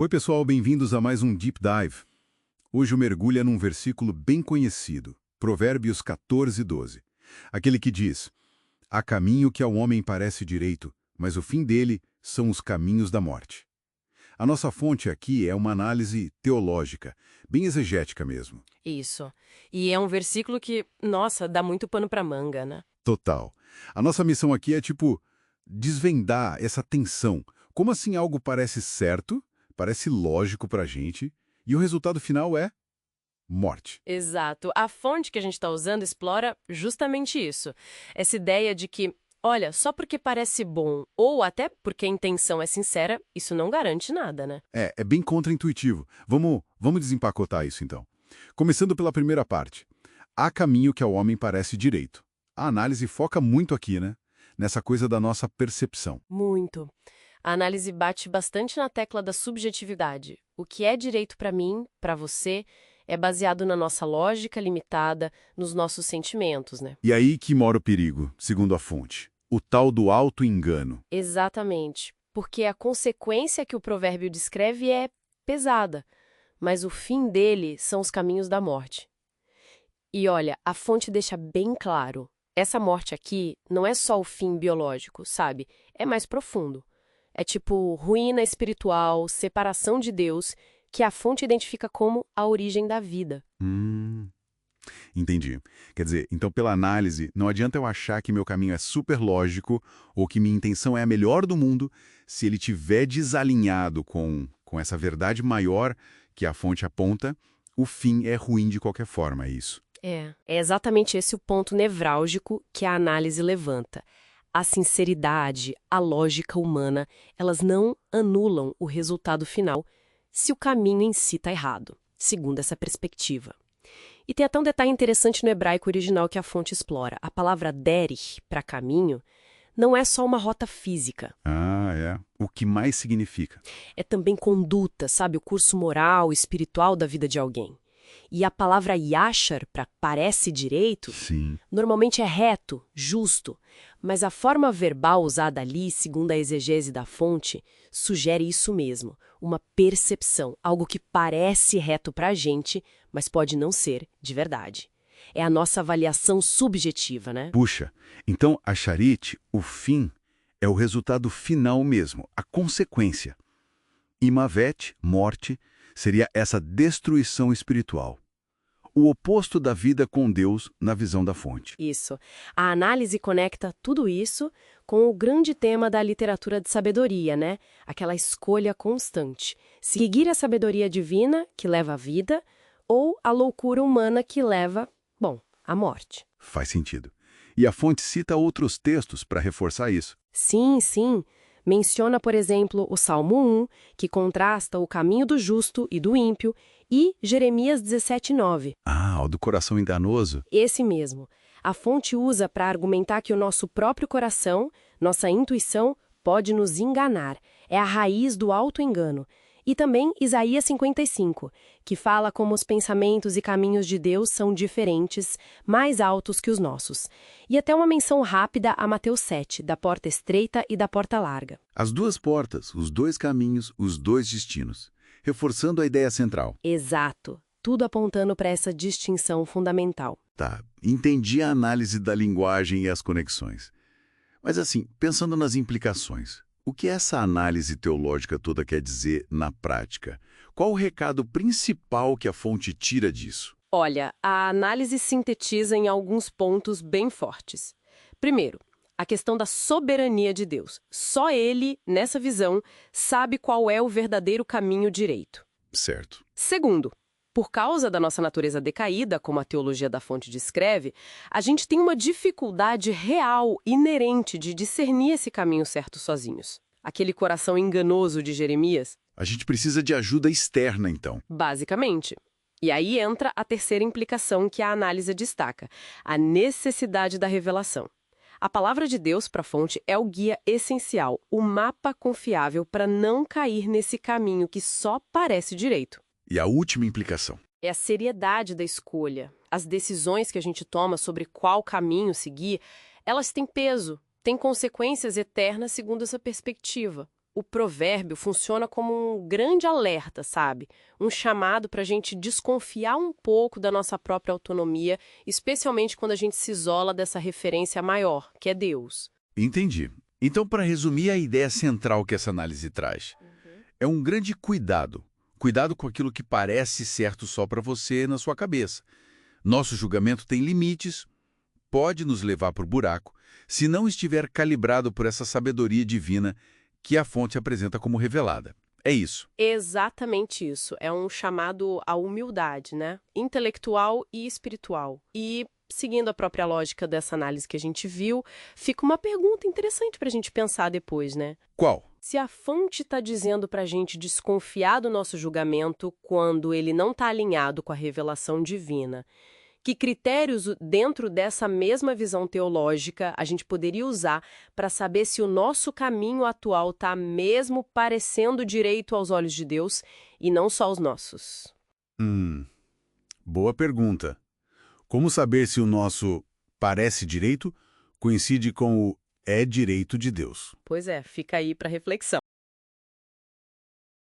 Oi, pessoal, bem-vindos a mais um Deep Dive. Hoje o mergulho é num versículo bem conhecido, Provérbios 14:12. Aquele que diz: Há caminho que ao homem parece direito, mas o fim dele são os caminhos da morte. A nossa fonte aqui é uma análise teológica, bem exegética mesmo. Isso. E é um versículo que, nossa, dá muito pano pra manga, né? Total. A nossa missão aqui é, desvendar essa tensão. Como assim algo parece certo, parece lógico pra gente, e o resultado final é morte? Exato. A fonte que a gente está usando explora justamente isso. Essa ideia de que, olha, só porque parece bom, ou até porque a intenção é sincera, isso não garante nada, né? É bem contraintuitivo. Vamos desempacotar isso então. Começando pela primeira parte. Há caminho que ao homem parece direito. A análise foca muito aqui, né? Nessa coisa da nossa percepção. Muito. A análise bate bastante na tecla da subjetividade. O que é direito pra mim, pra você, é baseado na nossa lógica limitada, nos nossos sentimentos, né? E aí que mora o perigo, segundo a fonte. O tal do auto-engano. Exatamente. Porque a consequência que o provérbio descreve é pesada, mas o fim dele são os caminhos da morte. E olha, a fonte deixa bem claro, essa morte aqui não é só o fim biológico, sabe? É mais profundo. É tipo ruína espiritual, separação de Deus, que a fonte identifica como a origem da vida. Entendi. Quer dizer, então pela análise, não adianta eu achar que meu caminho é super lógico ou que minha intenção é a melhor do mundo se ele estiver desalinhado com essa verdade maior que a fonte aponta, o fim é ruim de qualquer forma, é isso. É exatamente esse o ponto nevrálgico que a análise levanta. A sinceridade, a lógica humana, elas não anulam o resultado final se o caminho em si está errado, segundo essa perspectiva. E tem até um detalhe interessante no hebraico original que a fonte explora. A palavra derech, para caminho, não é só uma rota física. Ah, é. O que mais significa? É também conduta, sabe? O curso moral, espiritual da vida de alguém. E a palavra yashar, para parece direito, Sim. normalmente é reto, justo, mas a forma verbal usada ali, segundo a exegese da fonte, sugere isso mesmo, uma percepção, algo que parece reto para a gente, mas pode não ser de verdade. É a nossa avaliação subjetiva, né? Puxa, então a charite, o fim, é o resultado final mesmo, a consequência. Imavet, morte, seria essa destruição espiritual. O oposto da vida com Deus na visão da fonte. Isso. A análise conecta tudo isso com o grande tema da literatura de sabedoria, né? Aquela escolha constante. Seguir a sabedoria divina, que leva à vida, ou a loucura humana que leva, bom, à morte. Faz sentido. E a fonte cita outros textos para reforçar isso. Sim, sim. Menciona, por exemplo, o Salmo 1, que contrasta o caminho do justo e do ímpio, e Jeremias 17:9. Ah, o do coração enganoso? Esse mesmo. A fonte usa para argumentar que o nosso próprio coração, nossa intuição, pode nos enganar. É a raiz do auto-engano. E também Isaías 55, que fala como os pensamentos e caminhos de Deus são diferentes, mais altos que os nossos. E até uma menção rápida a Mateus 7, da porta estreita e da porta larga. As duas portas, os dois caminhos, os dois destinos. Reforçando a ideia central. Exato. Tudo apontando para essa distinção fundamental. Tá, entendi a análise da linguagem e as conexões. Mas assim, pensando nas implicações, o que essa análise teológica toda quer dizer na prática? Qual o recado principal que a fonte tira disso? Olha, a análise sintetiza em alguns pontos bem fortes. Primeiro, a questão da soberania de Deus. Só Ele, nessa visão, sabe qual é o verdadeiro caminho direito. Certo. Segundo, por causa da nossa natureza decaída, como a teologia da fonte descreve, a gente tem uma dificuldade real, inerente, de discernir esse caminho certo sozinhos. Aquele coração enganoso de Jeremias? A gente precisa de ajuda externa, então. Basicamente. E aí entra a terceira implicação que a análise destaca, a necessidade da revelação. A palavra de Deus para a fonte é o guia essencial, o mapa confiável para não cair nesse caminho que só parece direito. E a última implicação? É a seriedade da escolha. As decisões que a gente toma sobre qual caminho seguir, elas têm peso, têm consequências eternas segundo essa perspectiva. o provérbio funciona como um grande alerta, sabe? Um chamado para a gente desconfiar um pouco da nossa própria autonomia, especialmente quando a gente se isola dessa referência maior, que é Deus. Entendi. Então, para resumir a ideia central que essa análise traz, é um grande cuidado. Cuidado com aquilo que parece certo só para você na sua cabeça. Nosso julgamento tem limites, pode nos levar para o buraco, se não estiver calibrado por essa sabedoria divina que a fonte apresenta como revelada. É isso. Exatamente isso. É um chamado à humildade, né? Intelectual e espiritual. E, seguindo a própria lógica dessa análise que a gente viu, fica uma pergunta interessante para a gente pensar depois, né? Qual? Se a fonte está dizendo para a gente desconfiar do nosso julgamento quando ele não está alinhado com a revelação divina, que critérios dentro dessa mesma visão teológica a gente poderia usar para saber se o nosso caminho atual está mesmo parecendo direito aos olhos de Deus e não só os nossos? Boa pergunta. Como saber se o nosso parece direito coincide com o é direito de Deus? Pois é, fica aí para reflexão.